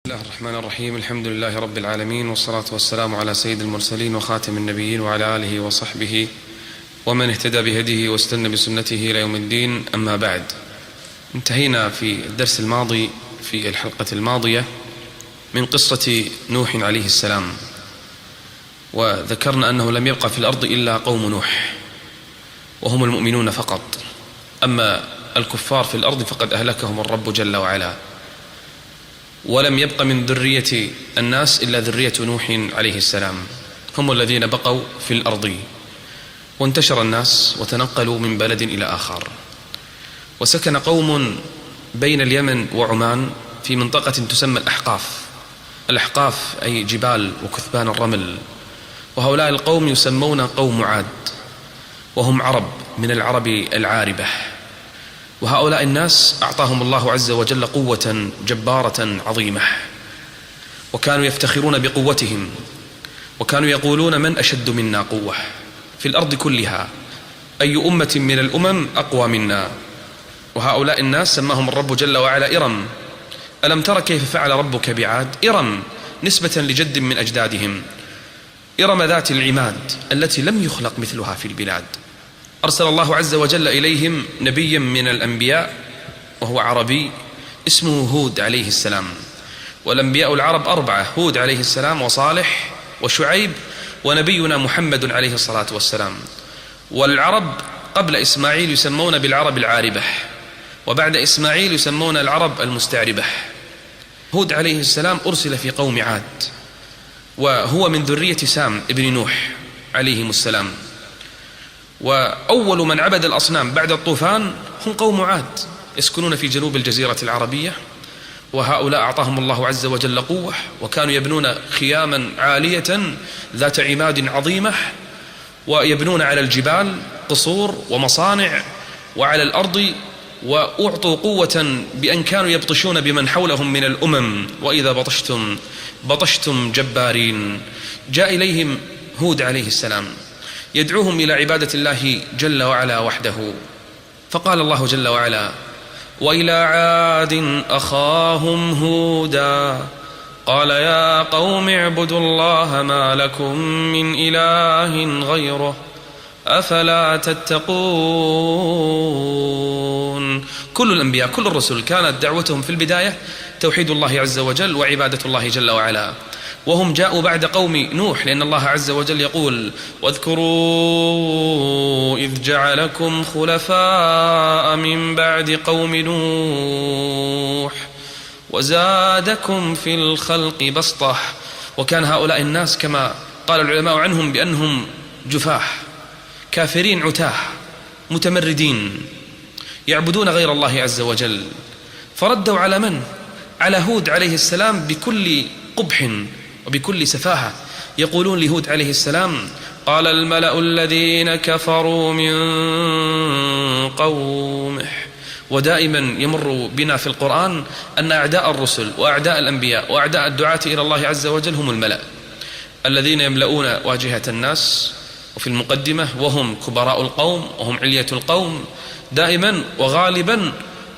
بسم الله الرحمن الرحيم. الحمد لله رب العالمين، والصلاة والسلام على سيد المرسلين وخاتم النبيين وعلى آله وصحبه ومن اهتدى بهديه واستنى بسنته إلى يوم الدين. أما بعد، انتهينا في الدرس الماضي في الحلقة الماضية من قصة نوح عليه السلام، وذكرنا أنه لم يبقى في الأرض إلا قوم نوح وهم المؤمنون فقط، أما الكفار في الأرض فقد أهلكهم الرب جل وعلا، ولم يبق من ذرية الناس إلا ذرية نوح عليه السلام، هم الذين بقوا في الأرض. وانتشر الناس وتنقلوا من بلد إلى آخر، وسكن قوم بين اليمن وعمان في منطقة تسمى الأحقاف أي جبال وكثبان الرمل. وهؤلاء القوم يسمون قوم عاد، وهم عرب من العرب العاربة. وهؤلاء الناس أعطاهم الله عز وجل قوة جبارة عظيمة، وكانوا يفتخرون بقوتهم، وكانوا يقولون: من أشد منا قوة في الأرض كلها، أي أمة من الأمم أقوى منا. وهؤلاء الناس سماهم الرب جل وعلا إرم. ألم تر كيف فعل ربك بعاد؟ إرم نسبة لجد من أجدادهم، إرم ذات العماد التي لم يخلق مثلها في البلاد. أرسل الله عز وجل إليهم نبيا من الأنبياء وهو عربي اسمه هود عليه السلام. والأنبياء العرب 4: هود عليه السلام، وصالح، وشعيب، ونبينا محمد عليه الصلاة والسلام. والعرب قبل إسماعيل يسمون بالعرب العاربة، وبعد إسماعيل يسمون العرب المستعربة. هود عليه السلام أرسل في قوم عاد، وهو من ذرية سام ابن نوح عليهم السلام. وأول من عبد الأصنام بعد الطوفان هم قوم عاد، يسكنون في جنوب الجزيرة العربية. وهؤلاء أعطاهم الله عز وجل قوة، وكانوا يبنون خياما عالية ذات عماد عظيمة، ويبنون على الجبال قصور ومصانع، وعلى الأرض. وأعطوا قوة بأن كانوا يبطشون بمن حولهم من الأمم، وإذا بطشتم جبارين. جاء إليهم هود عليه السلام يدعوهم إلى عبادة الله جل وعلا وحده، فقال الله جل وعلا: وإلى عاد أخاهم هودا قال يا قوم اعبدوا الله ما لكم من إله غيره أفلا تتقون. كل الأنبياء كل الرسل كانت دعوتهم في البداية توحيد الله عز وجل وعبادة الله جل وعلا، وهم جاءوا بعد قوم نوح، لأن الله عز وجل يقول: واذكروا إذ جعلكم خلفاء من بعد قوم نوح وزادكم في الخلق بسطة. وكان هؤلاء الناس كما قال العلماء عنهم بأنهم جفاح، كافرين، عتاه، متمردين، يعبدون غير الله عز وجل. فردوا على من؟ على هود عليه السلام بكل قبح وبكل سفاهة. يقولون لهود عليه السلام: قال الملأ الذين كفروا من قومه. ودائما يمر بنا في القرآن أن أعداء الرسل وأعداء الأنبياء وأعداء الدعاة إلى الله عز وجل هم الملأ الذين يملؤون واجهة الناس، وفي المقدمة وهم كبراء القوم وهم علية القوم. دائما وغالبا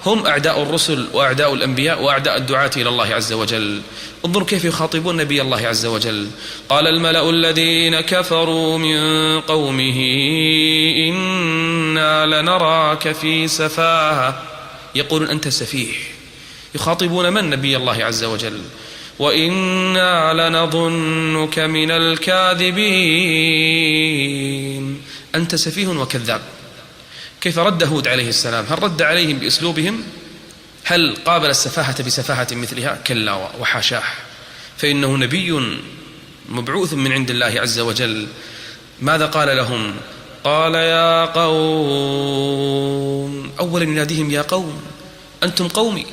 هم أعداء الرسل وأعداء الأنبياء وأعداء الدعاة إلى الله عز وجل. انظروا كيف يخاطبون نبي الله عز وجل: قال الملأ الذين كفروا من قومه إنا لنراك في سفاهة. يقولون أنت سفيه. يخاطبون من؟ نبي الله عز وجل. وإنا لنظنك من الكاذبين، أنت سفيه وكذاب. كيف رد هود عليه السلام؟ هل رد عليهم بأسلوبهم؟ هل قابل السفاهة بسفاهة مثلها؟ كلا وحاشاه، فإنه نبي مبعوث من عند الله عز وجل. ماذا قال لهم؟ قال يا قوم، أولا يناديهم: يا قوم، أنتم قومي،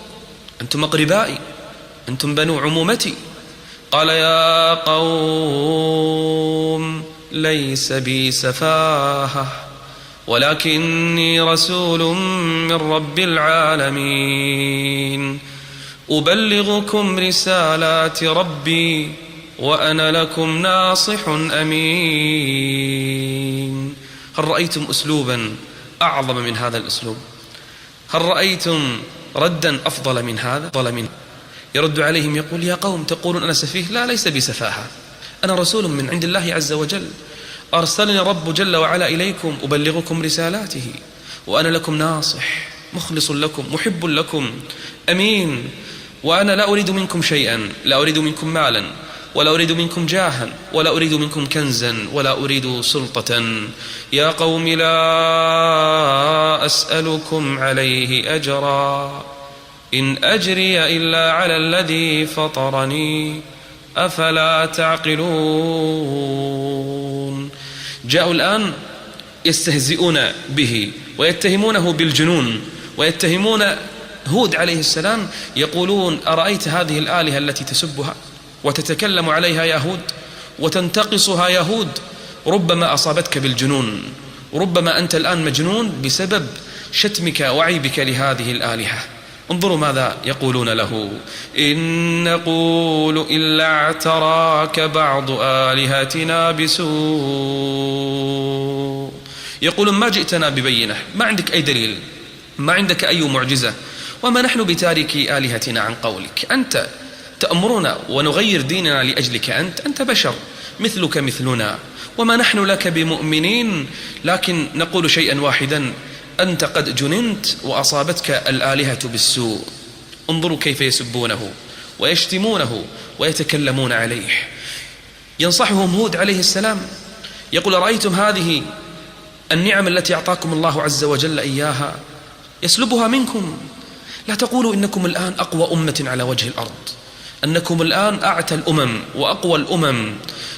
أنتم أقربائي، أنتم بنو عمومتي. قال يا قوم ليس بي سفاهة ولكني رسول من رب العالمين أبلغكم رسالات ربي وأنا لكم ناصح أمين. هل رأيتم أسلوبا أعظم من هذا الأسلوب؟ هل رأيتم ردا أفضل من هذا؟ يرد عليهم يقول: يا قوم تقولون أنا سفيه؟ لا، ليس بسفاهة، أنا رسول من عند الله عز وجل، أرسلني الرب جل وعلا إليكم أبلغكم رسالاته، وأنا لكم ناصح مخلص لكم محب لكم أمين، وأنا لا أريد منكم شيئا، لا أريد منكم مالا، ولا أريد منكم جاها، ولا أريد منكم كنزا، ولا أريد سلطة. يا قوم لا أسألكم عليه أجرا، إن أجري إلا على الذي فطرني، أفلا تعقلون. جاءوا الآن يستهزئون به ويتهمونه بالجنون، ويتهمون هود عليه السلام، يقولون: أرأيت هذه الآلهة التي تسبها وتتكلم عليها يا هود وتنتقصها يا هود؟ ربما أصابتك بالجنون، ربما أنت الآن مجنون بسبب شتمك وعيبك لهذه الآلهة. انظروا ماذا يقولون له: إن نقول إلا اعتراك بعض آلهتنا بسوء. يقولون: ما جئتنا ببينة، ما عندك أي دليل، ما عندك أي معجزة، وما نحن بتاركي آلهتنا عن قولك، أنت تأمرنا ونغير ديننا لأجلك، أنت بشر مثلك مثلنا، وما نحن لك بمؤمنين، لكن نقول شيئا واحدا: أنت قد جننت وأصابتك الآلهة بالسوء. انظروا كيف يسبونه ويشتمونه ويتكلمون عليه. ينصحهم هود عليه السلام، يقول: رأيتم هذه النعم التي أعطاكم الله عز وجل إياها يسلبها منكم، لا تقولوا إنكم الآن أقوى أمة على وجه الأرض، أنكم الآن أعتى الأمم وأقوى الأمم،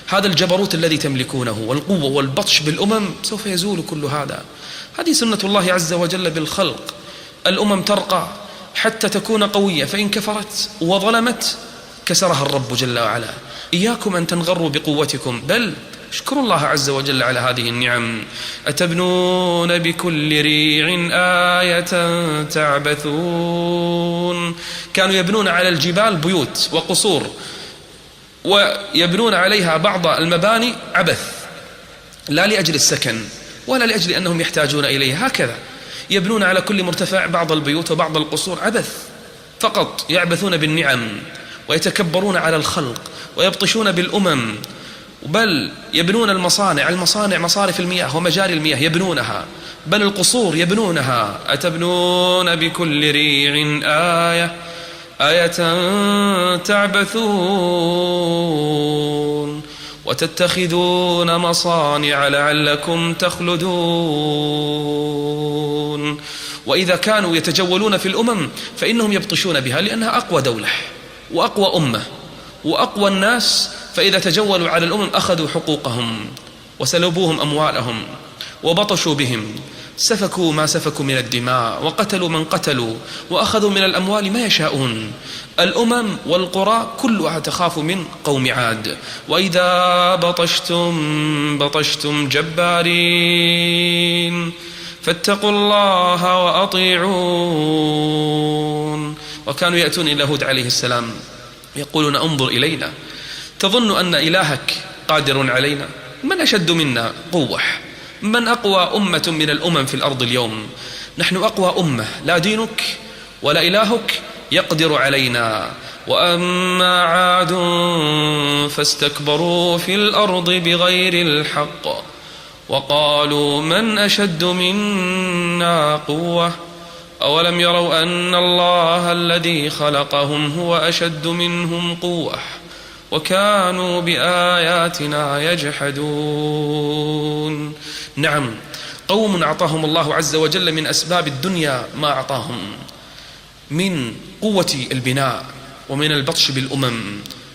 هذا الجبروت الذي تملكونه والقوة والبطش بالأمم سوف يزول كل هذا. هذه سنة الله عز وجل بالخلق، الأمم ترقى حتى تكون قوية، فإن كفرت وظلمت كسرها الرب جل وعلا. إياكم أن تنغروا بقوتكم، بل اشكروا الله عز وجل على هذه النعم. أتبنون بكل ريع آية تعبثون. كانوا يبنون على الجبال بيوت وقصور، ويبنون عليها بعض المباني عبث، لا لأجل السكن ولا لأجل أنهم يحتاجون إليه، هكذا يبنون على كل مرتفع بعض البيوت وبعض القصور عبث فقط، يعبثون بالنعم ويتكبرون على الخلق ويبطشون بالأمم، بل يبنون المصانع مصارف المياه ومجاري المياه يبنونها، بل القصور يبنونها. أتبنون بكل ريع آية تعبثون وتتخذون مصانع لعلكم تخلدون. وإذا كانوا يتجولون في الأمم فإنهم يبطشون بها، لأنها أقوى دولة وأقوى أمة وأقوى الناس، فإذا تجولوا على الأمم أخذوا حقوقهم وسلبوهم أموالهم وبطشوا بهم، سفكوا ما سفكوا من الدماء وقتلوا من قتلوا وأخذوا من الأموال ما يشاءون. الأمم والقرى كلها تخاف من قوم عاد. وإذا بطشتم جبارين فاتقوا الله وأطيعون. وكانوا يأتون إلى هود عليه السلام يقولون: انظر إلينا، تظن أن إلهك قادر علينا؟ من أشد منا قوة؟ من أقوى أمة من الأمم في الأرض اليوم؟ نحن أقوى أمة، لا دينك ولا إلهك يقدر علينا. وأما عاد فاستكبروا في الأرض بغير الحق وقالوا من أشد منا قوة أولم يروا أن الله الذي خلقهم هو أشد منهم قوة وكانوا بآياتنا يجحدون. نعم، قوم أعطاهم الله عز وجل من أسباب الدنيا ما أعطاهم من قوة البناء ومن البطش بالأمم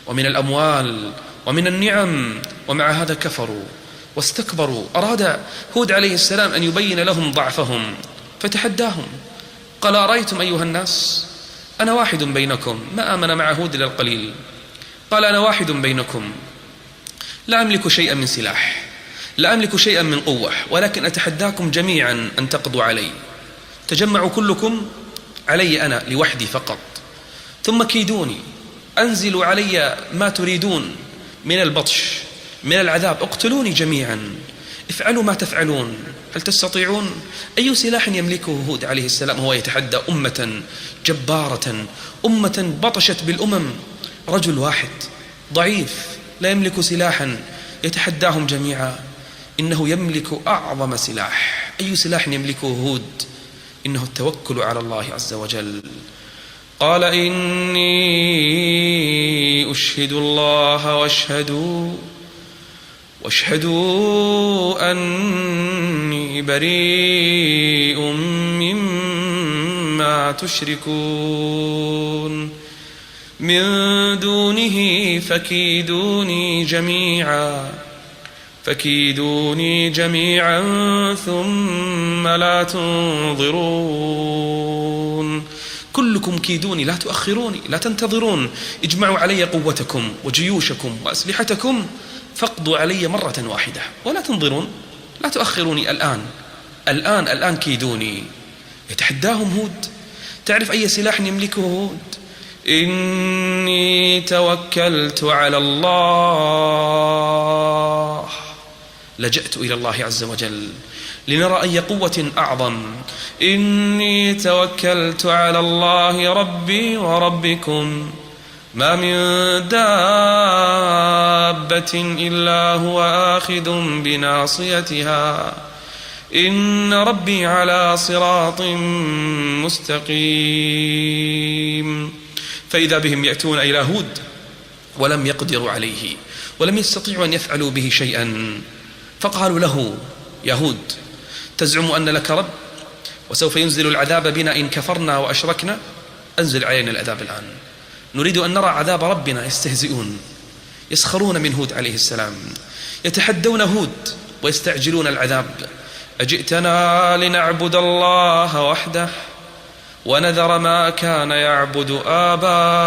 ومن الأموال ومن النعم، ومع هذا كفروا واستكبروا. أراد هود عليه السلام أن يبين لهم ضعفهم فتحداهم، قال: أرأيتم أيها الناس، أنا واحد بينكم. ما آمن مع هود إلا القليل. قال: أنا واحد بينكم، لا أملك شيئا من سلاح، لا أملك شيئا من قوة، ولكن أتحداكم جميعا أن تقضوا علي. تجمعوا كلكم علي أنا لوحدي فقط، ثم كيدوني، أنزلوا علي ما تريدون من البطش من العذاب، اقتلوني جميعا. افعلوا ما تفعلون، هل تستطيعون؟ أي سلاح يملكه هود عليه السلام؟ هو يتحدى أمة جبارة، أمة بطشت بالأمم، رجل واحد ضعيف لا يملك سلاحا يتحداهم جميعا، إنه يملك أعظم سلاح. أي سلاح يملكه هود؟ إنه التوكل على الله عز وجل. قال إني أشهد الله واشهدوا أني بريء مما تشركون من دونه فكيدوني جميعا ثم لا تنظرون. كلكم كيدوني، لا تؤخروني، لا تنتظرون، اجمعوا علي قوتكم وجيوشكم وأسلحتكم فاقضوا علي مرة واحدة ولا تنظرون، لا تؤخروني، الآن كيدوني. يتحداهم هود. تعرف أي سلاح يملكه هود؟ إني توكلت على الله، لجأت إلى الله عز وجل لنرى أي قوة أعظم. إني توكلت على الله ربي وربكم ما من دابة إلا هو آخذ بناصيتها إن ربي على صراط مستقيم. فإذا بهم يأتون إلى هود ولم يقدروا عليه ولم يستطيعوا أن يفعلوا به شيئا، فقالوا له: يا هود، تزعم أن لك رب وسوف ينزل العذاب بنا إن كفرنا وأشركنا؟ أنزل علينا العذاب الآن، نريد أن نرى عذاب ربنا. يستهزئون، يسخرون من هود عليه السلام، يتحدون هود ويستعجلون العذاب. أجئتنا لنعبد الله وحده ونذر ما كان يعبد آباؤنا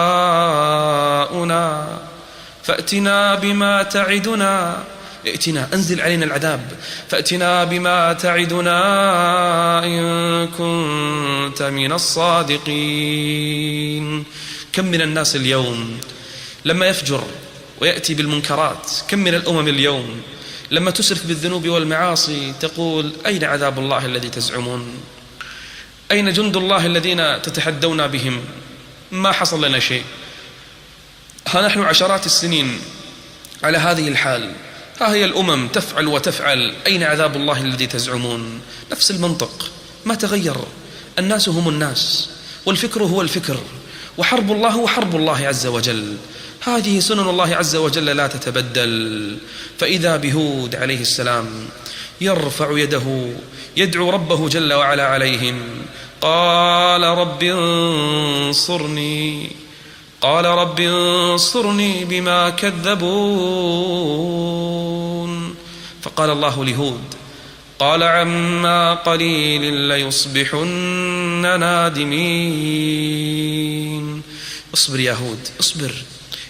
فأتنا بما تعدنا، ائتنا، أنزل علينا العذاب، فأتنا بما تعدنا إن كنت من الصادقين. كم من الناس اليوم لما يفجر ويأتي بالمنكرات، كم من الأمم اليوم لما تسرف بالذنوب والمعاصي تقول: أين عذاب الله الذي تزعمون؟ أين جند الله الذين تتحدون بهم؟ ما حصل لنا شيء. ها نحن عشرات السنين على هذه الحال، ها هي الأمم تفعل وتفعل، أين عذاب الله الذي تزعمون؟ نفس المنطق، ما تغير. الناس هم الناس، والفكر هو الفكر، وحرب الله هو حرب الله عز وجل. هذه سنن الله عز وجل لا تتبدل. فإذا بهود عليه السلام يرفع يده يدعو ربه جل وعلا عليهم، قال رب انصرني بما كذبون. فقال الله لهود: قال عما قليل ليصبحن نادمين. اصبر يا هود، اصبر،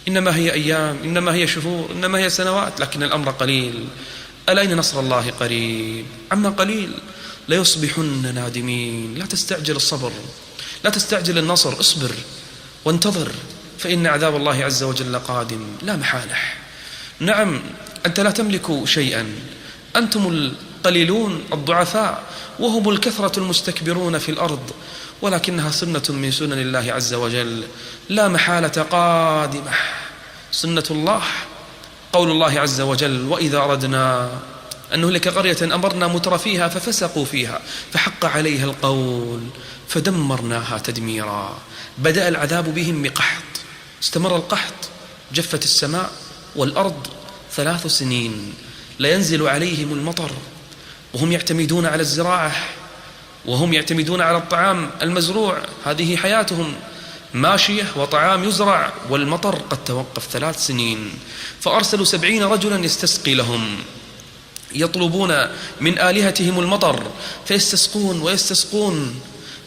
إنما هي أيام، إنما هي شهور، إنما هي سنوات، لكن الأمر قليل. ألا إن نصر الله قريب؟ عما قليل ليصبحن نادمين. لا تستعجل الصبر، لا تستعجل النصر، اصبر وانتظر، فإن عذاب الله عز وجل قادم لا محالة. نعم، أنت لا تملك شيئا، أنتم القليلون الضعفاء وهم الكثرة المستكبرون في الأرض، ولكنها سنة من سنن الله عز وجل لا محالة قادمة. سنة الله، قول الله عز وجل: وإذا أردنا أن نهلك قرية أمرنا مترفيها ففسقوا فيها فحق عليها القول فدمرناها تدميرا. بدأ العذاب بهم بقحط، استمر القحط، جفت السماء والأرض 3 سنين لا ينزل عليهم المطر، وهم يعتمدون على الزراعة، وهم يعتمدون على الطعام المزروع، هذه حياتهم، ماشية وطعام يزرع، والمطر قد توقف 3 سنين. فأرسلوا 70 رجلا يستسقي لهم، يطلبون من آلهتهم المطر، فيستسقون ويستسقون.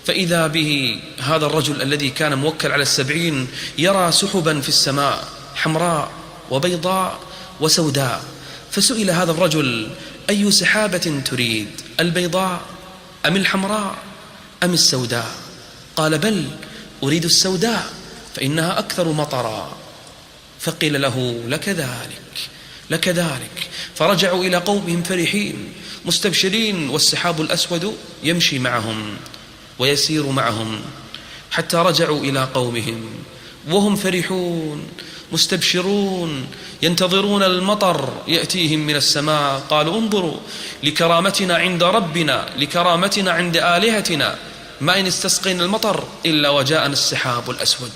فإذا به هذا الرجل الذي كان موكل على 70 يرى سحبا في السماء حمراء وبيضاء وسوداء، فسئل هذا الرجل: أي سحابة تريد، البيضاء أم الحمراء أم السوداء؟ قال: بل أريد السوداء فإنها أكثر مطرا. فقيل له: لك ذلك. فرجعوا إلى قومهم فرحين مستبشرين، والسحاب الأسود يمشي معهم ويسير معهم حتى رجعوا إلى قومهم وهم فرحون مستبشرون ينتظرون المطر يأتيهم من السماء. قالوا انظروا لكرامتنا عند ربنا، لكرامتنا عند آلهتنا، ما إن استسقينا المطر إلا وجاءنا السحاب الأسود،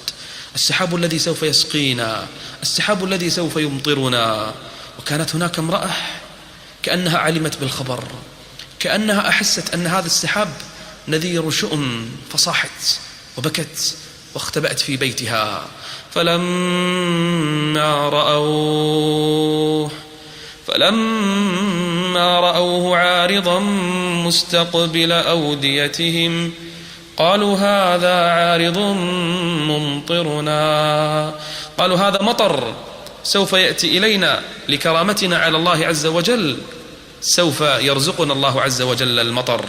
السحاب الذي سوف يسقينا، السحاب الذي سوف يمطرنا. وكانت هناك امرأة كأنها علمت بالخبر، كأنها أحست أن هذا السحاب نذير شؤم، فصاحت وبكت واختبأت في بيتها. فلما رأوه عارضا مستقبل أوديتهم قالوا هذا عارض ممطرنا، قالوا هذا مطر سوف يأتي إلينا لكرامتنا على الله عز وجل، سوف يرزقنا الله عز وجل المطر.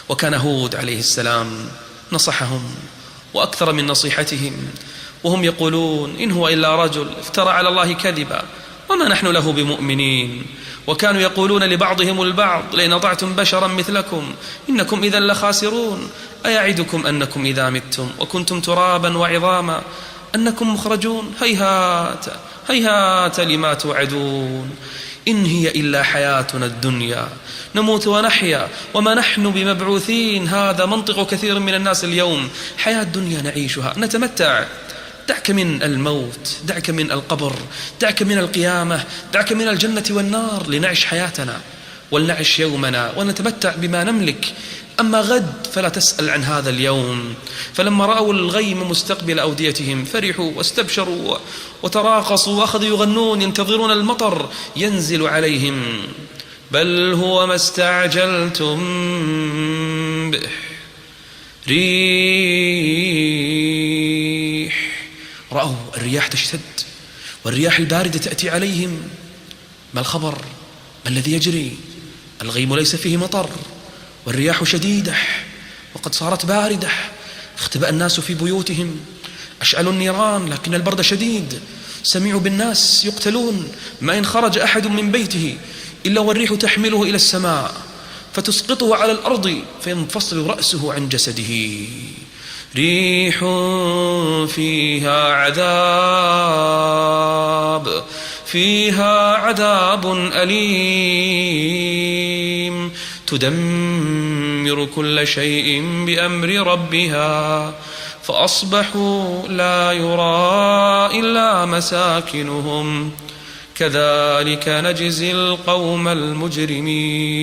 وكان هود عليه السلام نصحهم وأكثر من نصيحتهم، وهم يقولون إن هو إلا رجل افترى على الله كذبا وما نحن له بمؤمنين. وكانوا يقولون لبعضهم البعض لئن أطعتم بشرا مثلكم إنكم إذا لخاسرون، أيعدكم أنكم إذا متم وكنتم ترابا وعظاما أنكم مخرجون، هيهات هيهات لما توعدون، إن هي إلا حياتنا الدنيا نموت ونحيا وما نحن بمبعوثين. هذا منطق كثير من الناس اليوم، حياة الدنيا نعيشها نتمتع، دعك من الموت، دعك من القبر، دعك من القيامة، دعك من الجنة والنار، لنعيش حياتنا ولنعيش يومنا ونتمتع بما نملك. أما غد فلا تسأل عن هذا اليوم. فلما رأوا الغيم مستقبل أوديتهم فرحوا واستبشروا وتراقصوا وأخذوا يغنون ينتظرون المطر ينزل عليهم. بل هو ما استعجلتم به ريح. رأوا الرياح تشتد والرياح الباردة تأتي عليهم. ما الخبر؟ ما الذي يجري؟ الغيم ليس فيه مطر والرياح شديدة وقد صارت باردة. اختبأ الناس في بيوتهم، أشعلوا النيران لكن البرد شديد. سمعوا بالناس يقتلون، ما إن خرج أحد من بيته إلا والريح تحمله إلى السماء فتسقطه على الأرض فينفصل رأسه عن جسده. ريح فيها عذاب أليم تدمر كل شيء بأمر ربها فأصبحوا لا يرى إلا مساكنهم كذلك نجزي القوم المجرمين.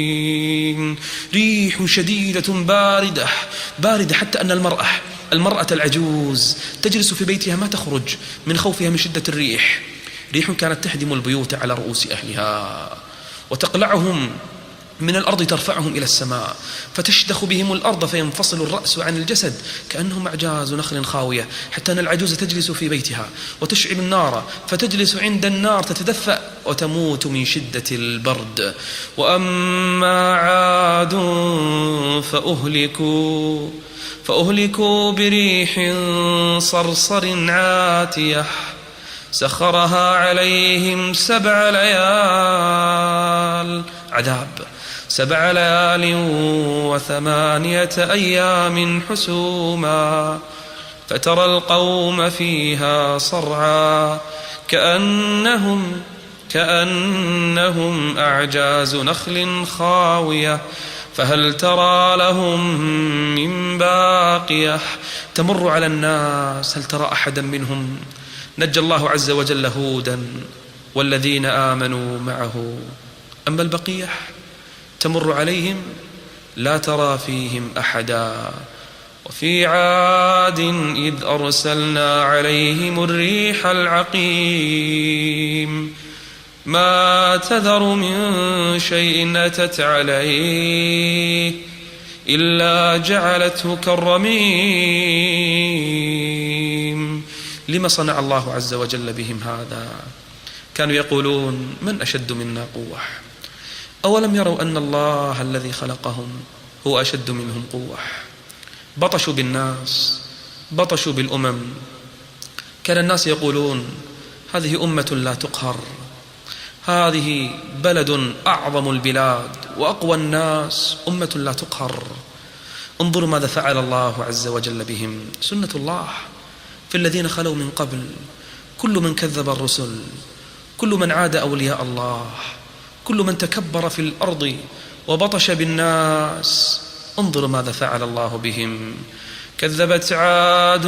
ريح شديدة باردة حتى أن المرأة العجوز تجلس في بيتها ما تخرج من خوفها من شدة الريح. ريح كانت تهدم البيوت على رؤوس أهلها وتقلعهم من الأرض ترفعهم إلى السماء فتشدخ بهم الأرض فينفصل الرأس عن الجسد كأنهم أعجاز نخل خاوية. حتى أن العجوز تجلس في بيتها وتشعل النار فتجلس عند النار تتدفأ وتموت من شدة البرد. وأما عاد فأهلكوا بريح صرصر عاتية سخرها عليهم 7 ليال عذاب 7 ليال و8 أيام حسوما فترى القوم فيها صرعا كأنهم أعجاز نخل خاوية فهل ترى لهم من باقية. تمر على الناس هل ترى أحدا منهم؟ نجى الله عز وجل هودا والذين آمنوا معه. أما البقية تمر عليهم لا ترى فيهم أحدا. وفي عاد إذ أرسلنا عليهم الريح العقيم ما تذر من شيء أتت عليه إلا جعلته كالرميم. لما صنع الله عز وجل بهم هذا؟ كانوا يقولون من أشد منا قوة؟ أولم يروا أن الله الذي خلقهم هو أشد منهم قوة؟ بطشوا بالناس، بطشوا بالأمم. كان الناس يقولون هذه أمة لا تقهر، هذه بلد أعظم البلاد وأقوى الناس، أمة لا تقهر. انظروا ماذا فعل الله عز وجل بهم. سنة الله في الذين خلوا من قبل، كل من كذب الرسل، كل من عاد أولياء الله، كل من تكبر في الأرض وبطش بالناس. انظروا ماذا فعل الله بهم. كذبت عاد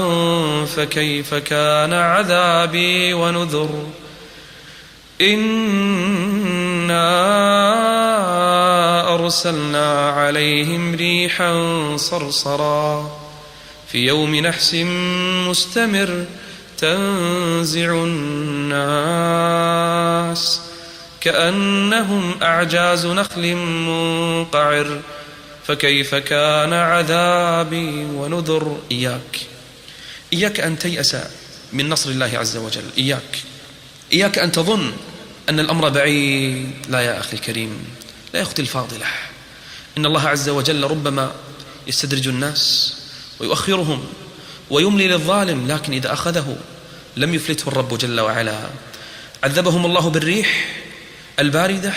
فكيف كان عذابي ونذر. إنا أرسلنا عليهم ريحا صرصرا في يوم نحس مستمر تنزع الناس كأنهم أعجاز نخل منقعر فكيف كان عذابي ونذر. إياك أن تيأس من نصر الله عز وجل. إياك أن تظن أن الأمر بعيد. لا يا أخي الكريم، لا يا أختي الفاضلة، إن الله عز وجل ربما يستدرج الناس ويؤخرهم ويملي للظالم، لكن إذا أخذه لم يفلته الرب جل وعلا. عذبهم الله بالريح الباردة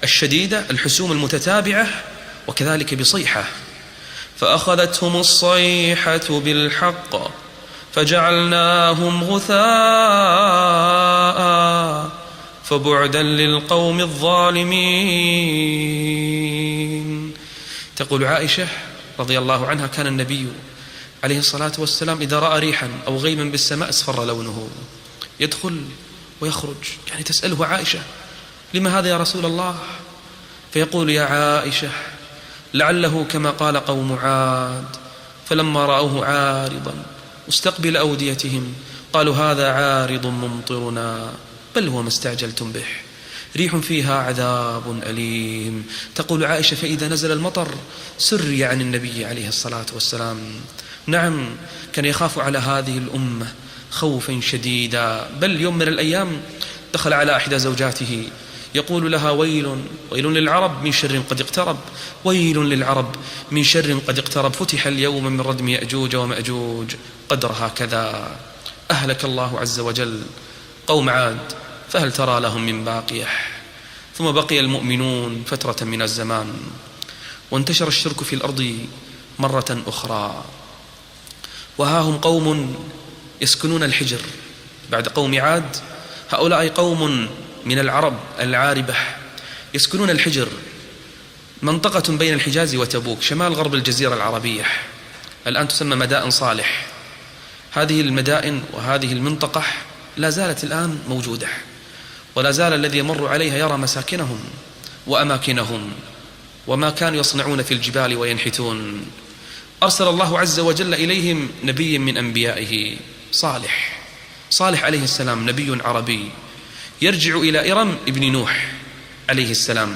الشديدة الحسوم المتتابعة، وكذلك بصيحة، فأخذتهم الصيحة بالحق فجعلناهم غثاء فبعدا للقوم الظالمين. تقول عائشة رضي الله عنها: كان النبي عليه الصلاة والسلام إذا رأى ريحا أو غيما بالسماء اصفر لونه، يدخل ويخرج. يعني تسأله عائشة: لما هذا يا رسول الله؟ فيقول: يا عائشة، لعله كما قال قوم عاد فلما رأوه عارضا مستقبل أوديتهم قالوا هذا عارض ممطرنا بل هو ما استعجلتم به ريح فيها عذاب أليم. تقول عائشة: فإذا نزل المطر سري عن النبي عليه الصلاة والسلام. نعم، كان يخاف على هذه الأمة خوفا شديدا، بل يوم من الأيام دخل على إحدى زوجاته يقول لها: ويل للعرب من شر قد اقترب، ويل للعرب من شر قد اقترب، فتح اليوم من ردم يأجوج ومأجوج قدرها كذا. أهلك الله عز وجل قوم عاد فهل ترى لهم من باقية. ثم بقي المؤمنون فترة من الزمان، وانتشر الشرك في الأرض مرة أخرى، وها هم قوم يسكنون الحجر بعد قوم عاد. هؤلاء قوم من العرب العاربة يسكنون الحجر، منطقة بين الحجاز وتبوك شمال غرب الجزيرة العربية، الآن تسمى مدائن صالح. هذه المدائن وهذه المنطقة لا زالت الآن موجودة، ولا زال الذي يمر عليها يرى مساكنهم وأماكنهم وما كانوا يصنعون في الجبال وينحتون. أرسل الله عز وجل إليهم نبي من أنبيائه، صالح عليه السلام، نبي عربي يرجع إلى إرم ابن نوح عليه السلام.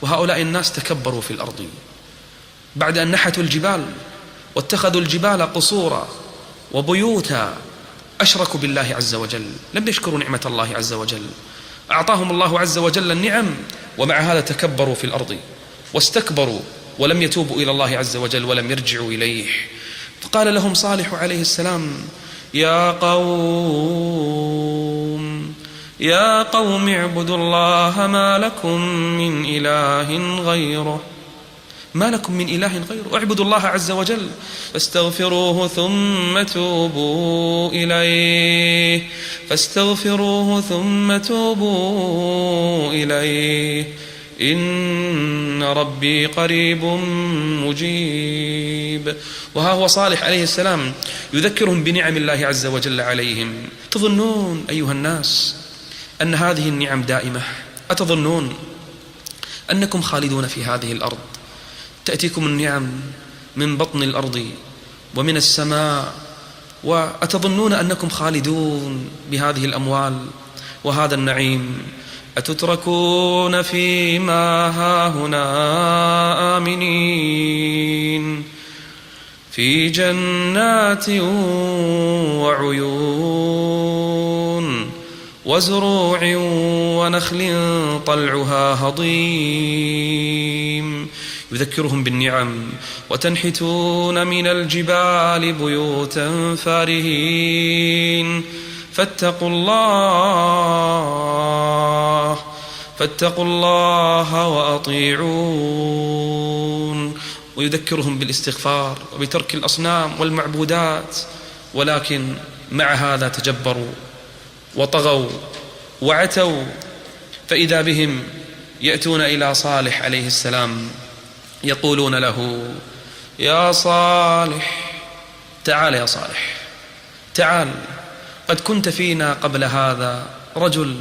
وهؤلاء الناس تكبروا في الأرض بعد أن نحتوا الجبال واتخذوا الجبال قصورا وبيوتا، أشركوا بالله عز وجل، لم يشكروا نعمة الله عز وجل. أعطاهم الله عز وجل النعم، ومع هذا تكبروا في الأرض واستكبروا ولم يتوبوا إلى الله عز وجل ولم يرجعوا إليه. فقال لهم صالح عليه السلام: يا قوم اعبدوا الله ما لكم من إله غيره، اعبدوا الله عز وجل فاستغفروه ثم توبوا إليه إن ربي قريب مجيب. وها هو صالح عليه السلام يذكرهم بنعم الله عز وجل عليهم. تظنون أيها الناس أن هذه النعم دائمة؟ أتظنون أنكم خالدون في هذه الأرض؟ تأتيكم النعم من بطن الأرض ومن السماء، وأتظنون أنكم خالدون بهذه الأموال وهذا النعيم؟ أتتركون فيما هاهنا آمنين في جنات وعيون وزروع ونخل طلعها هضيم. يذكرهم بالنعم. وتنحتون من الجبال بيوتا فارهين فاتقوا الله فاتقوا الله وأطيعون. ويذكرهم بالاستغفار وبترك الأصنام والمعبودات، ولكن مع هذا تجبروا وطغوا وعتوا. فإذا بهم يأتون إلى صالح عليه السلام يقولون له: يا صالح، تعال يا صالح، تعال، قد كنت فينا قبل هذا رجل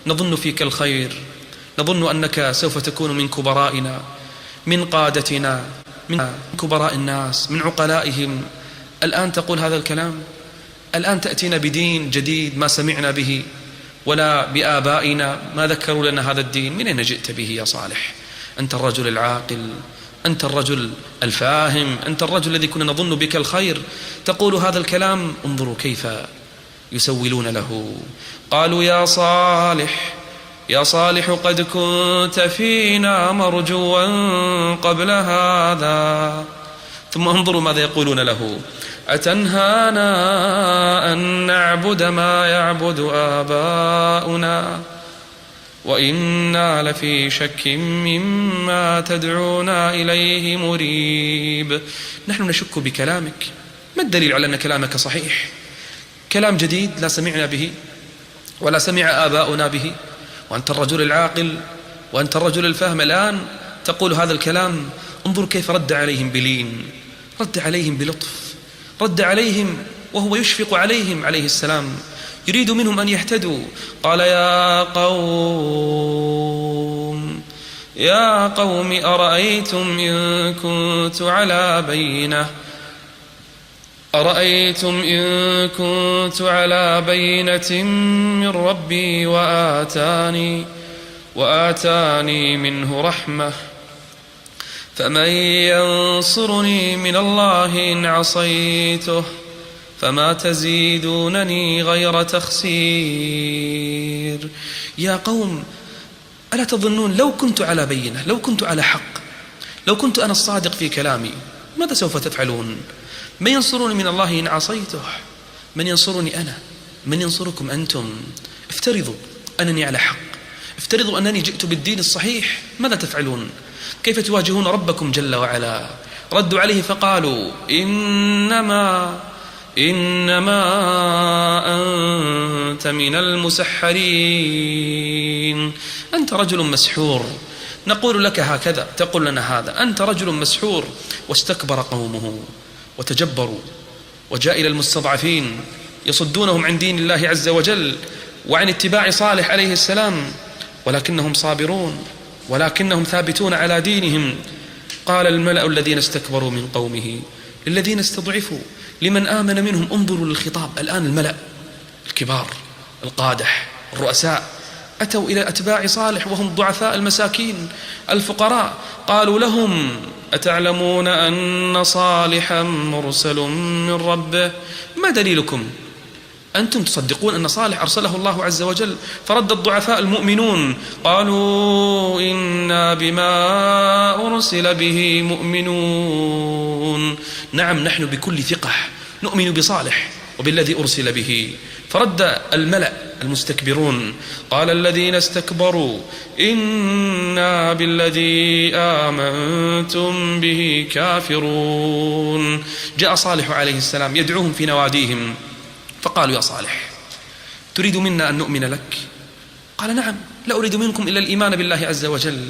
نظن فيك الخير، نظن أنك سوف تكون من كبرائنا، من قادتنا، من كبراء الناس، من عقلائهم. الآن تقول هذا الكلام؟ الآن تأتينا بدين جديد ما سمعنا به ولا بآبائنا ما ذكروا لنا هذا الدين. من أين جئت به يا صالح؟ أنت الرجل العاقل، أنت الرجل الفاهم، أنت الرجل الذي كنا نظن بك الخير، تقول هذا الكلام؟ انظروا كيف يسولون له. قالوا: يا صالح، يا صالح، قد كنت فينا مرجوا قبل هذا. ثم انظروا ماذا يقولون له: أتنهانا أن نعبد ما يعبد آباؤنا وإنا لفي شك مما تدعونا إليه مريب. نحن نشك بكلامك، ما الدليل على أن كلامك صحيح؟ كلام جديد لا سمعنا به ولا سمع آباؤنا به، وأنت الرجل العاقل وأنت الرجل الفاهم، الآن تقول هذا الكلام. انظر كيف رد عليهم بلين، رد عليهم بلطف، رد عليهم وهو يشفق عليهم عليه السلام، يريد منهم أن يهتدوا. قال: يا قوم أرأيتم إن كنت على بينة من ربي وآتاني منه رحمة، فمن ينصرني من الله إن عصيته، فما تزيدونني غير تخسير. يا قوم، ألا تظنون لو كنت على بينة، لو كنت على حق، لو كنت أنا الصادق في كلامي، ماذا سوف تفعلون؟ من ينصرني من الله إن عصيته؟ من ينصرني أنا؟ من ينصركم أنتم؟ افترضوا أنني على حق، افترضوا أنني جئت بالدين الصحيح، ماذا تفعلون؟ كيف تواجهون ربكم جل وعلا؟ ردوا عليه فقالوا: إنما أنت من المسحرين، أنت رجل مسحور. نقول لك هكذا، تقول لنا هذا، أنت رجل مسحور. واستكبر قومه وتجبروا، وجاء إلى المستضعفين يصدونهم عن دين الله عز وجل وعن اتباع صالح عليه السلام، ولكنهم صابرون، ولكنهم ثابتون على دينهم. قال الملأ الذين استكبروا من قومه للذين استضعفوا لمن آمن منهم. انظروا للخطاب الآن، الملأ الكبار، القادة، الرؤساء، أتوا إلى أتباع صالح وهم الضعفاء المساكين الفقراء. قالوا لهم: أتعلمون أن صالحا مرسل من ربه؟ ما دليلكم؟ أنتم تصدقون أن صالح أرسله الله عز وجل؟ فرد الضعفاء المؤمنون قالوا: إنا بما أرسل به مؤمنون. نعم، نحن بكل ثقة نؤمن بصالح وبالذي أرسل به. فرد الملأ المستكبرون. قال الذين استكبروا: إنا بالذي آمنتم به كافرون. جاء صالح عليه السلام يدعوهم في نواديهم، فقالوا: يا صالح، تريد منا أن نؤمن لك؟ قال: نعم، لا أريد منكم إلا الإيمان بالله عز وجل.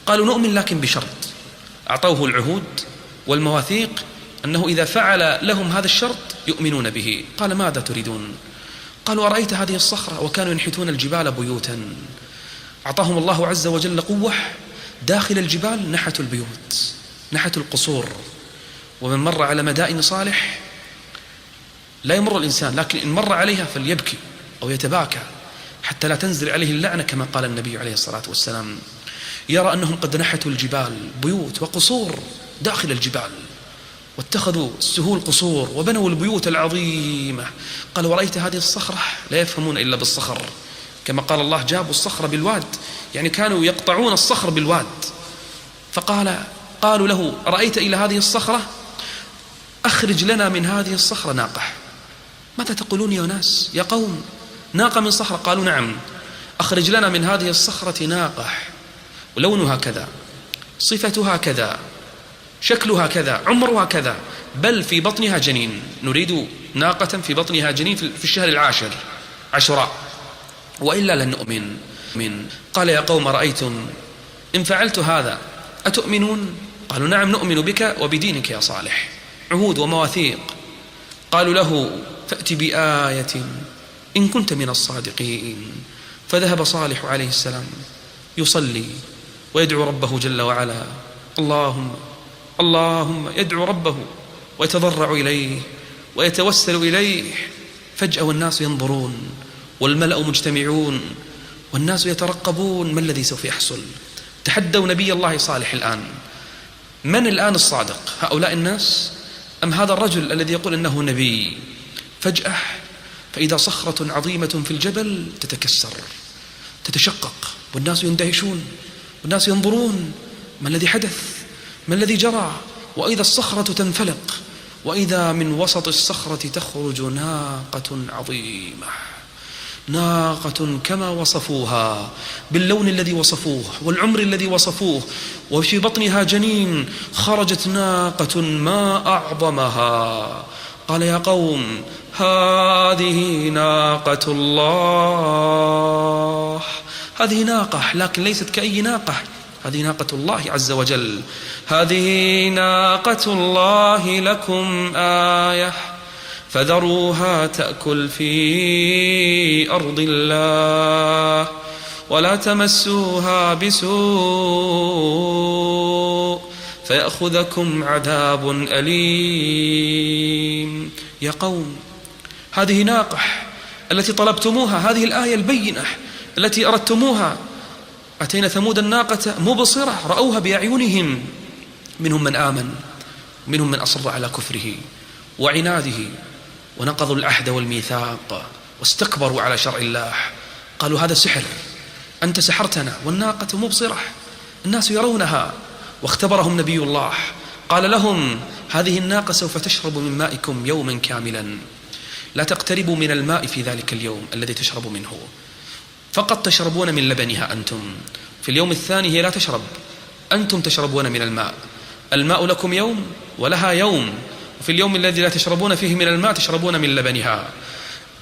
قالوا: نؤمن لكن بشرط. أعطوه العهود والمواثيق أنه إذا فعل لهم هذا الشرط يؤمنون به. قال: ماذا تريدون؟ قالوا: أرأيت هذه الصخرة؟ وكانوا ينحتون الجبال بيوتا. أعطاهم الله عز وجل قوة، داخل الجبال نحتوا البيوت، نحتوا القصور. ومن مر على مدائن صالح لا يمر الإنسان، لكن إن مر عليها فليبكي أو يتباكى حتى لا تنزل عليه اللعنة، كما قال النبي عليه الصلاة والسلام. يرى أنهم قد نحتوا الجبال بيوت وقصور داخل الجبال، واتخذوا السهول قصور وبنوا البيوت العظيمة. قال: ورأيت هذه الصخرة؟ لا يفهمون إلا بالصخر، كما قال الله: جابوا الصخر بالواد، يعني كانوا يقطعون الصخر بالواد. قالوا له: رأيت إلى هذه الصخرة؟ أخرج لنا من هذه الصخرة ناقة. ماذا تقولون يا ناس، يا قوم؟ ناقة من صخرة؟ قالوا: نعم. أخرج لنا من هذه الصخرة ناقة ولونها كذا، صفتها كذا، شكلها كذا، عمرها كذا، بل في بطنها جنين، نريد ناقة في بطنها جنين في الشهر العاشر عاشوراء، وإلا لن نؤمن. قال يا قوم رأيتم إن فعلت هذا أتؤمنون؟ قالوا نعم نؤمن بك وبدينك يا صالح، عهود ومواثيق. قالوا له فأت بآية إن كنت من الصادقين. فذهب صالح عليه السلام يصلي ويدعو ربه جل وعلا، اللهم يدعو ربه ويتضرع إليه ويتوسل إليه. فجأة والناس ينظرون والملأ مجتمعون والناس يترقبون ما الذي سوف يحصل. تحدوا نبي الله صالح الآن، من الآن الصادق، هؤلاء الناس أم هذا الرجل الذي يقول إنه نبي؟ فجأة فإذا صخرة عظيمة في الجبل تتكسر تتشقق والناس يندهشون والناس ينظرون ما الذي حدث، ما الذي جرى؟ وإذا الصخرة تنفلق وإذا من وسط الصخرة تخرج ناقة عظيمة، ناقة كما وصفوها باللون الذي وصفوه والعمر الذي وصفوه، وفي بطنها جنين. خرجت ناقة ما أعظمها. قال يا قوم هذه ناقة الله، هذه ناقة لكن ليست كأي ناقة، هذه ناقة الله عز وجل. هذه ناقة الله لكم آية فذروها تأكل في أرض الله ولا تمسوها بسوء فيأخذكم عذاب أليم. يا قوم هذه ناقة التي طلبتموها، هذه الآية البينة التي أردتموها. أتينا ثمود الناقة مبصرة رأوها بأعينهم، منهم من آمن ومنهم من أصر على كفره وعناده ونقضوا العهد والميثاق واستكبروا على شرع الله. قالوا هذا سحر، أنت سحرتنا. والناقة مبصرة الناس يرونها. واختبرهم نبي الله قال لهم هذه الناقة سوف تشرب من مائكم يوما كاملا، لا تقتربوا من الماء في ذلك اليوم الذي تشرب منه، فقط تشربون من لبنها أنتم. في اليوم الثاني هي لا تشرب، أنتم تشربون من الماء. الماء لكم يوم ولها يوم، وفي اليوم الذي لا تشربون فيه من الماء تشربون من لبنها.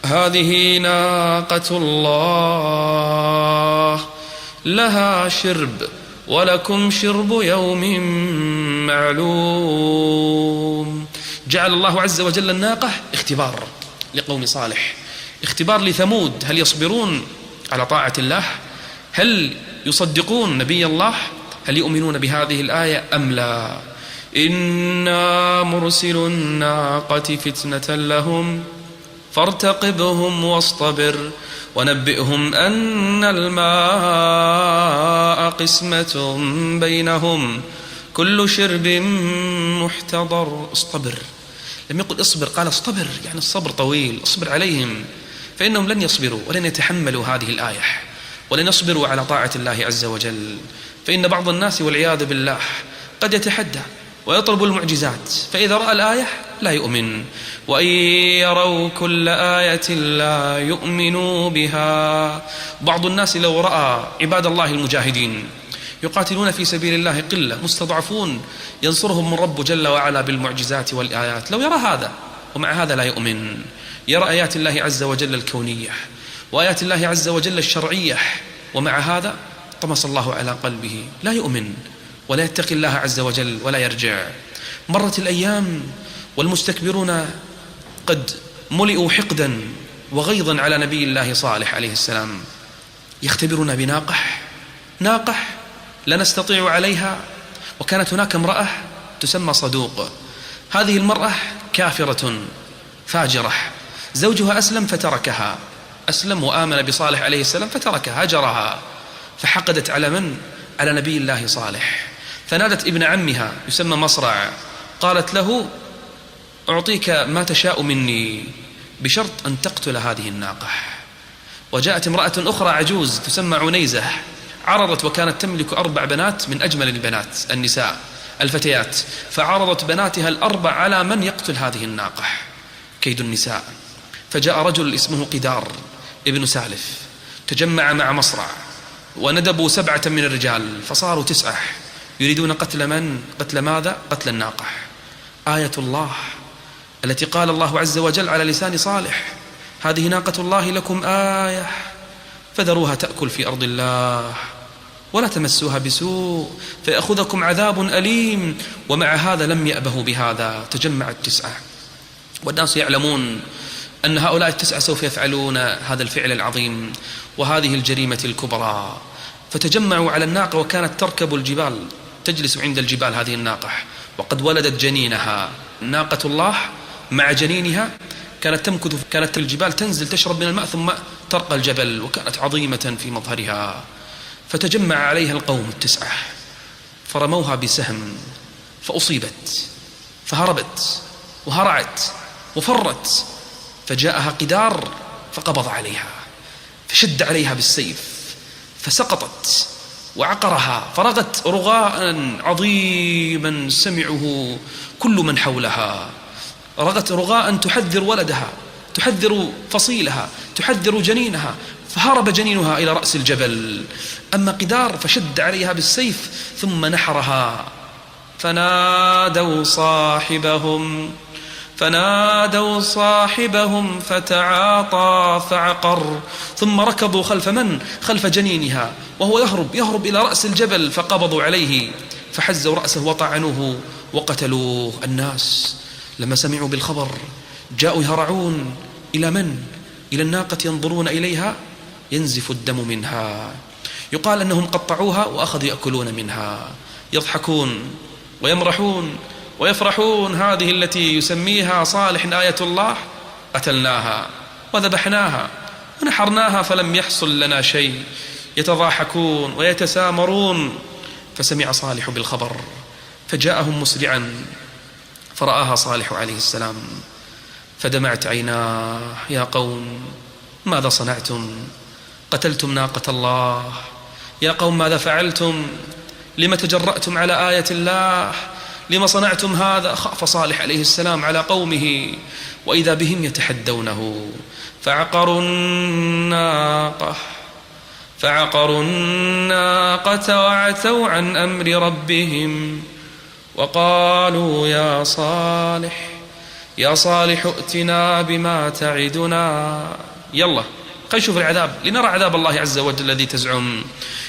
هذه ناقة الله لها شرب ولكم شرب يوم معلوم. جعل الله عز وجل الناقة اختبار لقوم صالح، اختبار لثمود، هل يصبرون على طاعة الله؟ هل يصدقون نبي الله؟ هل يؤمنون بهذه الآية أم لا؟ إنا مرسل الناقة فتنة لهم فارتقبهم واصطبر ونبئهم أن الماء قسمة بينهم كل شرب محتضر. اصطبر، لم يقل اصبر، قال اصطبر، يعني الصبر طويل، اصبر عليهم فإنهم لن يصبروا ولن يتحملوا هذه الآية ولن يصبروا على طاعة الله عز وجل. فإن بعض الناس والعياذ بالله قد يتحدى ويطلب المعجزات، فإذا رأى الآية لا يؤمن، وإن يروا كل آية لا يؤمنوا بها. بعض الناس لو رأى عباد الله المجاهدين يقاتلون في سبيل الله قلة مستضعفون ينصرهم الرب جل وعلا بالمعجزات والآيات، لو يرى هذا ومع هذا لا يؤمن، يرى آيات الله عز وجل الكونية وآيات الله عز وجل الشرعية، ومع هذا طمس الله على قلبه، لا يؤمن ولا يتقي الله عز وجل ولا يرجع. مرت الأيام والمستكبرون قد ملئوا حقدا وغيظا على نبي الله صالح عليه السلام، يختبرون ناقة لا نستطيع عليها. وكانت هناك امرأة تسمى صدوق، هذه المرأة كافرة فاجرة، زوجها أسلم فتركها، أسلم وآمن بصالح عليه السلام فتركها هجرها، فحقدت على من؟ على نبي الله صالح. فنادت ابن عمها يسمى مصرع، قالت له أعطيك ما تشاء مني بشرط أن تقتل هذه الناقة. وجاءت امرأة أخرى عجوز تسمى عنيزة، عرضت وكانت تملك 4 بنات من أجمل البنات النساء الفتيات، فعرضت بناتها 4 على من يقتل هذه الناقة. كيد النساء. فجاء رجل اسمه قدار ابن سالف، تجمع مع مصرع وندبوا 7 من الرجال فصاروا 9 يريدون قتل من؟ قتل ماذا؟ قتل الناقة. آية الله التي قال الله عز وجل على لسان صالح: هذه ناقة الله لكم آية فذروها تأكل في أرض الله ولا تمسوها بسوء فيأخذكم عذاب أليم. ومع هذا لم يأبهوا بهذا، تجمعت 9 والناس يعلمون أن هؤلاء 9 سوف يفعلون هذا الفعل العظيم وهذه الجريمة الكبرى. فتجمعوا على الناقة وكانت تركب الجبال، تجلس عند الجبال هذه الناقة وقد ولدت جنينها. ناقة الله مع جنينها كانت الجبال تنزل تشرب من الماء ثم ترقى الجبل، وكانت عظيمة في مظهرها. فتجمع عليها القوم 9 فرموها بسهم فأصيبت فهربت وهرعت وفرت، فجاءها قدار فقبض عليها فشد عليها بالسيف فسقطت وعقرها فرغت رغاء عظيما سمعه كل من حولها. رغت رغاء تحذر ولدها، تحذر فصيلها، تحذر جنينها، فهرب جنينها إلى رأس الجبل. أما قدار فشد عليها بالسيف ثم نحرها. فنادوا صاحبهم فتعاطى فعقر، ثم ركضوا خلف من؟ خلف جنينها وهو يهرب إلى رأس الجبل، فقبضوا عليه فحزوا رأسه وطعنوه وقتلوه. الناس لما سمعوا بالخبر جاءوا يهرعون إلى من؟ إلى الناقة ينظرون إليها ينزف الدم منها. يقال أنهم قطعوها وأخذوا يأكلون منها، يضحكون ويمرحون ويفرحون. هذه التي يسميها صالح آية الله قتلناها وذبحناها ونحرناها فلم يحصل لنا شيء. يتضاحكون ويتسامرون. فسمع صالح بالخبر فجاءهم مسرعا فرآها صالح عليه السلام فدمعت عيناه: يا قوم ماذا صنعتم؟ قتلتم ناقة الله. يا قوم ماذا فعلتم؟ لما تجرأتم على آية الله؟ لما صنعتم هذا؟ خاف صالح عليه السلام على قومه وإذا بهم يتحدونه. فعقروا الناقة وعتوا عن أمر ربهم وقالوا: يا صالح ائتنا بما تعدنا. يلا خلينا نشوف العذاب لنرى عذاب الله عز وجل الذي تزعم.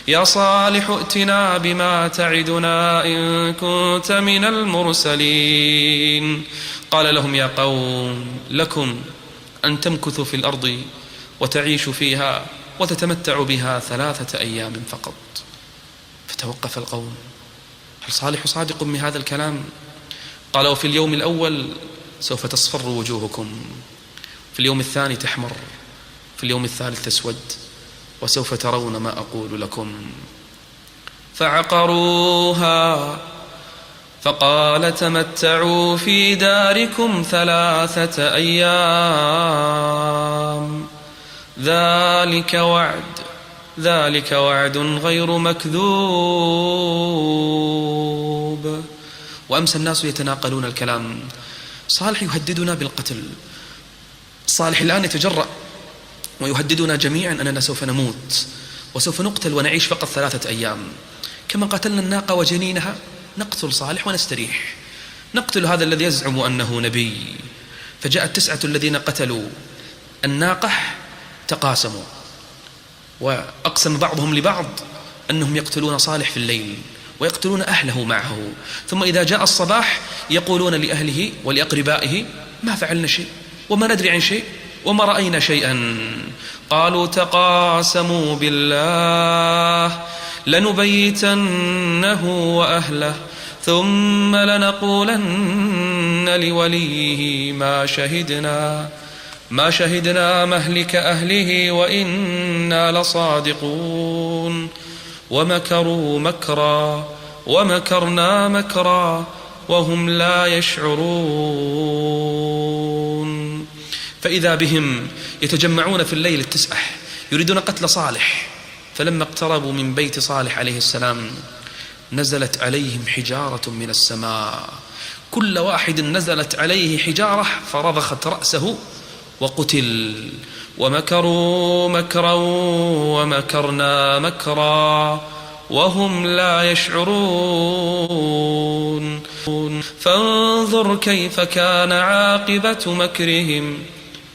يا صالح ائتنا بما تعدنا إن كنت من المرسلين. قال لهم: يا قوم لكم أن تمكثوا في الأرض وتعيشوا فيها وتتمتعوا بها 3 أيام فقط. فتوقف القوم: هل صالح صادق من هذا الكلام؟ قال: وفي اليوم الأول سوف تصفر وجوهكم، في اليوم الثاني تحمر، في اليوم الثالث تسود، وسوف ترون ما أقول لكم. فعقروها فقال: تمتعوا في داركم 3 أيام ذلك وعد غير مكذوب. وأمس الناس يتناقلون الكلام. صالح يهددنا بالقتل، صالح الآن يتجرأ ويهددنا جميعا أننا سوف نموت وسوف نقتل ونعيش فقط 3 أيام. كما قتلنا الناقة وجنينها نقتل صالح ونستريح، نقتل هذا الذي يزعم أنه نبي. فجاء 9 الذين قتلوا الناقة تقاسموا وأقسم بعضهم لبعض أنهم يقتلون صالح في الليل ويقتلون أهله معه، ثم إذا جاء الصباح يقولون لأهله ولأقربائه: ما فعلنا شيء وما ندري عن شيء وما رأينا شيئا. قالوا: تقاسموا بالله لنبيتنه وأهله ثم لنقولن لوليه ما شهدنا مهلك أهله وإنا لصادقون. ومكروا مكرا ومكرنا مكرا وهم لا يشعرون. فإذا بهم يتجمعون في الليل 9 يريدون قتل صالح. فلما اقتربوا من بيت صالح عليه السلام نزلت عليهم حجارة من السماء، كل واحد نزلت عليه حجارة فرضخت رأسه وقتل ومكروا مكرا ومكرنا مكرا وهم لا يشعرون فانظر كيف كان عاقبة مكرهم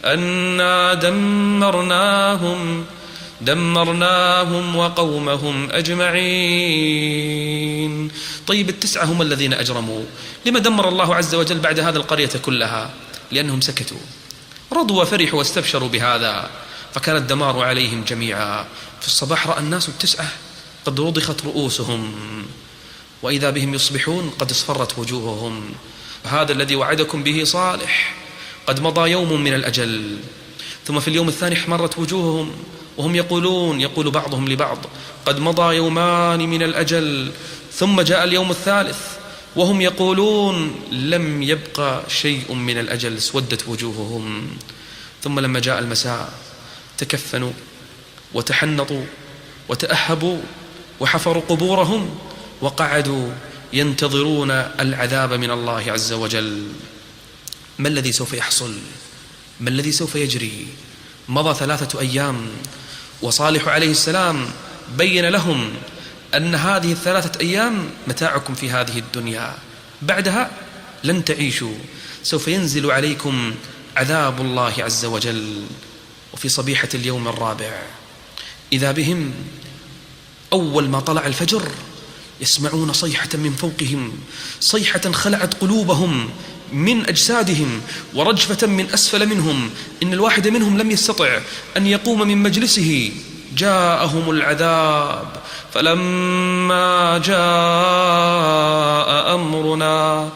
أنا دمرناهم وقومهم أجمعين. طيب التسعة هم الذين أجرموا، لما دمر الله عز وجل بعد هذا القرية كلها؟ لأنهم سكتوا، رضوا وفرحوا واستبشروا بهذا، فكان الدمار عليهم جميعا. في الصباح رأى الناس التسعة قد رضخت رؤوسهم، وإذا بهم يصبحون قد اصفرت وجوههم. هذا الذي وعدكم به صالح، قد مضى يوم من الأجل. ثم في اليوم الثاني احمرت وجوههم وهم يقول بعضهم لبعض قد مضى يومان من الأجل. ثم جاء اليوم الثالث وهم يقولون لم يبقى شيء من الأجل، اسودت وجوههم. ثم لما جاء المساء تكفنوا وتحنطوا وتأهبوا وحفروا قبورهم وقعدوا ينتظرون العذاب من الله عز وجل. ما الذي سوف يحصل؟ ما الذي سوف يجري؟ مضى 3 أيام وصالح عليه السلام بين لهم أن هذه 3 أيام متاعكم في هذه الدنيا، بعدها لن تعيشوا، سوف ينزل عليكم عذاب الله عز وجل. وفي صبيحة اليوم الرابع إذا بهم أول ما طلع الفجر يسمعون صيحة من فوقهم، صيحة خلعت قلوبهم من أجسادهم، ورجفة من أسفل منهم. إن الواحد منهم لم يستطع أن يقوم من مجلسه. جاءهم العذاب، فلما جاء أمرنا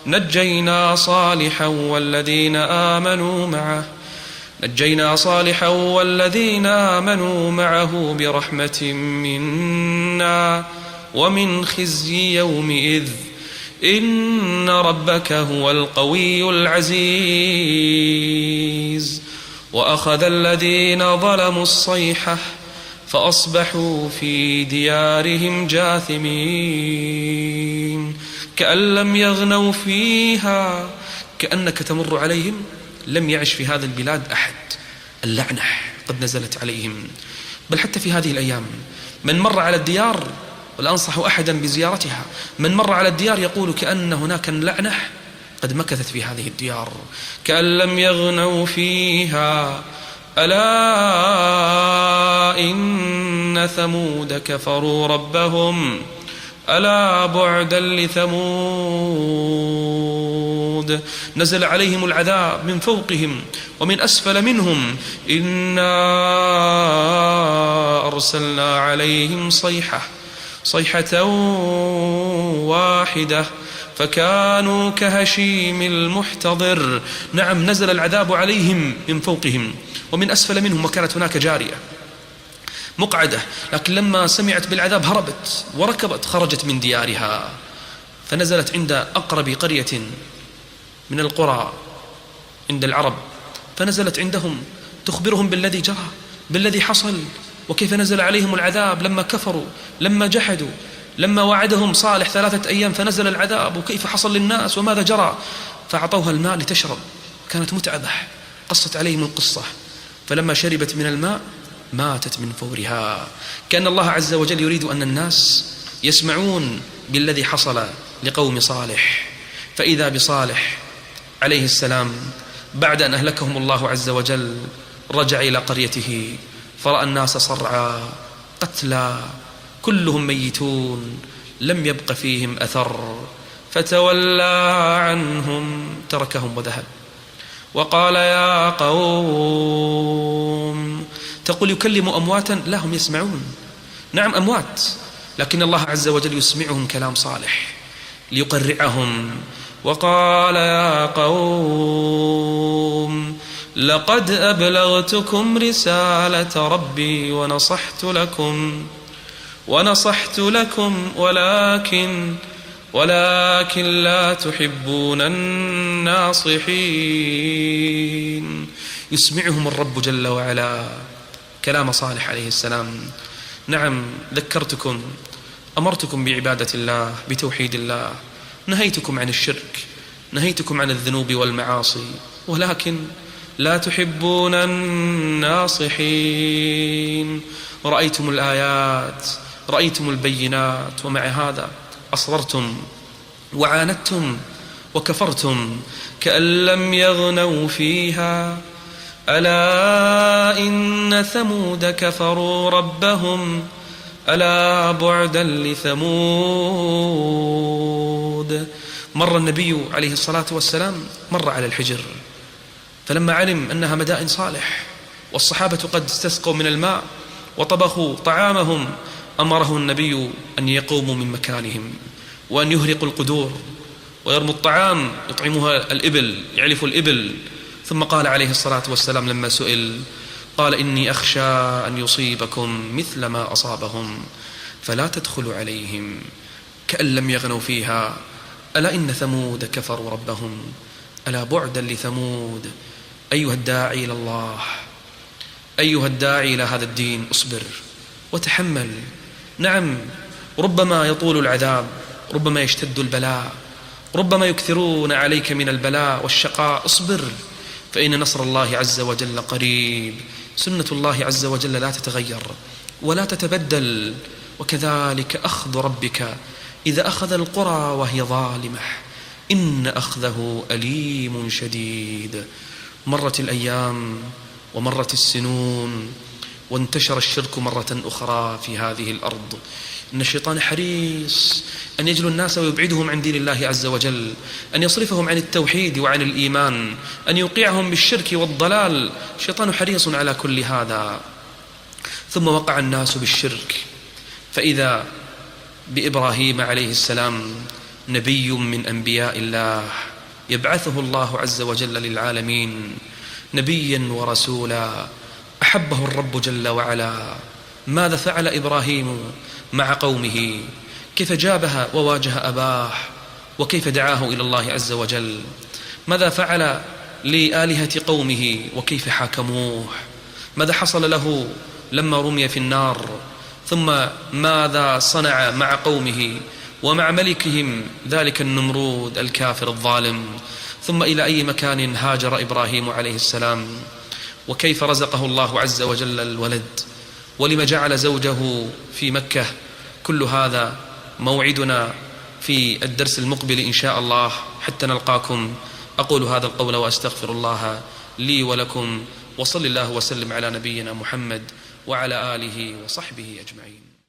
نجينا صالحا والذين آمنوا معه برحمة منا ومن خزي يومئذ إن ربك هو القوي العزيز. وأخذ الذين ظلموا الصيحة فأصبحوا في ديارهم جاثمين كأن لم يغنوا فيها، كأنك تمر عليهم لم يعش في هذه البلاد أحد. اللعنة قد نزلت عليهم. بل حتى في هذه الأيام من مر على الديار، ولا أنصح أحدا بزيارتها، من مر على الديار يقول كأن هناك لعنة قد مكثت في هذه الديار، كأن لم يغنوا فيها. ألا إن ثمود كفروا ربهم ألا بعدا لثمود. نزل عليهم العذاب من فوقهم ومن أسفل منهم. إنا أرسلنا عليهم صيحة واحدة فكانوا كهشيم المحتضر. نعم، نزل العذاب عليهم من فوقهم ومن أسفل منهم، وكانت هناك جارية مقعدة، لكن لما سمعت بالعذاب هربت وركضت، خرجت من ديارها فنزلت عند أقرب قرية من القرى عند العرب، فنزلت عندهم تخبرهم بالذي جرى، بالذي حصل، وكيف نزل عليهم العذاب لما كفروا، لما جحدوا، لما وعدهم صالح 3 أيام فنزل العذاب، وكيف حصل للناس وماذا جرى. فأعطوها الماء لتشرب، كانت متعبة، قصت عليهم القصة، فلما شربت من الماء ماتت من فورها. كان الله عز وجل يريد أن الناس يسمعون بالذي حصل لقوم صالح. فإذا بصالح عليه السلام بعد أن أهلكهم الله عز وجل رجع إلى قريته فرأى الناس صرعى قتلى كلهم ميتون لم يبق فيهم أثر، فتولى عنهم تركهم وذهب وقال يا قوم. تقول يكلم أمواتا، لا هم يسمعون، نعم أموات، لكن الله عز وجل يسمعهم كلام صالح ليقرعهم. وقال يا قوم لقد أبلغتكم رسالة ربي ونصحت لكم ولكن لا تحبون الناصحين. يسمعهم الرب جل وعلا كلام صالح عليه السلام. نعم، ذكرتكم، أمرتكم بعبادة الله، بتوحيد الله، نهيتكم عن الشرك، نهيتكم عن الذنوب والمعاصي، ولكن لا تحبون الناصحين. رأيتم الآيات، رأيتم البينات، ومع هذا أصررتم وعاندتم وكفرتم كأن لم يغنوا فيها. ألا إن ثمود كفروا ربهم ألا بعدا لثمود. مر النبي عليه الصلاة والسلام مر على الحجر، فلما علم أنها مدائن صالح والصحابة قد استسقوا من الماء وطبخوا طعامهم، أمره النبي أن يقوموا من مكانهم وأن يهرقوا القدور ويرموا الطعام، يطعمها الإبل، يعلف الإبل. ثم قال عليه الصلاة والسلام لما سئل، قال: إني أخشى أن يصيبكم مثل ما أصابهم فلا تدخلوا عليهم كأن لم يغنوا فيها. ألا إن ثمود كفروا ربهم ألا بعدا لثمود. أيها الداعي إلى الله، أيها الداعي إلى هذا الدين، اصبر وتحمل. نعم، ربما يطول العذاب، ربما يشتد البلاء، ربما يكثرون عليك من البلاء والشقاء. اصبر، فإن نصر الله عز وجل قريب. سنة الله عز وجل لا تتغير ولا تتبدل. وكذلك أخذ ربك إذا أخذ القرى وهي ظالمة إن أخذه أليم شديد. مرت الأيام ومرت السنون وانتشر الشرك مرة أخرى في هذه الأرض. إن الشيطان حريص أن يجلو الناس ويبعدهم عن دين الله عز وجل، أن يصرفهم عن التوحيد وعن الإيمان، أن يوقعهم بالشرك والضلال. الشيطان حريص على كل هذا. ثم وقع الناس بالشرك، فإذا بإبراهيم عليه السلام نبي من أنبياء الله يبعثه الله عز وجل للعالمين نبيا ورسولا، أحبه الرب جل وعلا. ماذا فعل إبراهيم مع قومه؟ كيف جابها وواجه أباه؟ وكيف دعاه إلى الله عز وجل؟ ماذا فعل لآلهة قومه وكيف حاكموه؟ ماذا حصل له لما رمي في النار؟ ثم ماذا صنع مع قومه ومع ملكهم ذلك النمرود الكافر الظالم؟ ثم إلى أي مكان هاجر إبراهيم عليه السلام؟ وكيف رزقه الله عز وجل الولد؟ ولما جعل زوجه في مكة؟ كل هذا موعدنا في الدرس المقبل إن شاء الله حتى نلقاكم. أقول هذا القول وأستغفر الله لي ولكم، وصل الله وسلم على نبينا محمد وعلى آله وصحبه أجمعين.